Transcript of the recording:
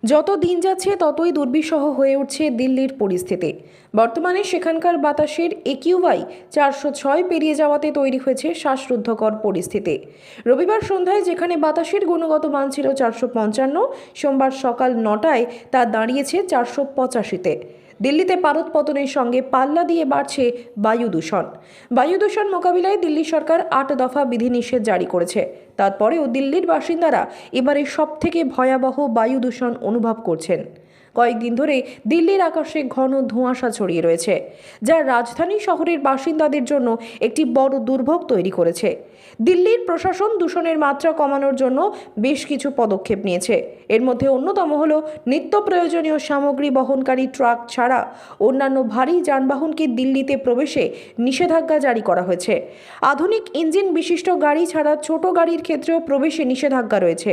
যত দিন যাচ্ছে ততই দুর্বিষহ হয়ে উঠছে দিল্লির পরিস্থিতি। বর্তমানে সেখানকার বাতাসের একিউআই 406 পেরিয়ে যাওয়াতে তৈরি হয়েছে শ্বাসরুদ্ধকর পরিস্থিতি। রবিবার সন্ধ্যায় যেখানে বাতাসের গুণগত মান ছিল 455, সোমবার সকাল 9টায় তা দাঁড়িয়েছে 485-তে। দিল্লিতে পারদপতনের সঙ্গে পাল্লা দিয়ে বাড়ছে বায়ু দূষণ। বায়ু দূষণ মোকাবিলায় দিল্লি সরকার 8 দফা বিধিনিষেধ জারি করেছে। তারপরেও দিল্লির বাসিন্দারা এবারে সবথেকে ভয়াবহ বায়ু দূষণ অনুভব করছেন। কয়েকদিন ধরে দিল্লির আকাশে ঘন ধোঁয়াশা ছড়িয়ে রয়েছে, যা রাজধানী শহরের বাসিন্দাদের জন্য একটি বড় দুর্ভোগ তৈরি করেছে। দিল্লির প্রশাসন দূষণের মাত্রা কমানোর জন্য বেশ কিছু পদক্ষেপ নিয়েছে। এর মধ্যে অন্যতম হল নিত্য প্রয়োজনীয় সামগ্রী বহনকারী ট্রাক ছাড়া অন্যান্য ভারী যানবাহনকে দিল্লিতে প্রবেশে নিষেধাজ্ঞা জারি করা হয়েছে। আধুনিক ইঞ্জিন বিশিষ্ট গাড়ি ছাড়া ছোট গাড়ির ক্ষেত্রেও প্রবেশে নিষেধাজ্ঞা রয়েছে।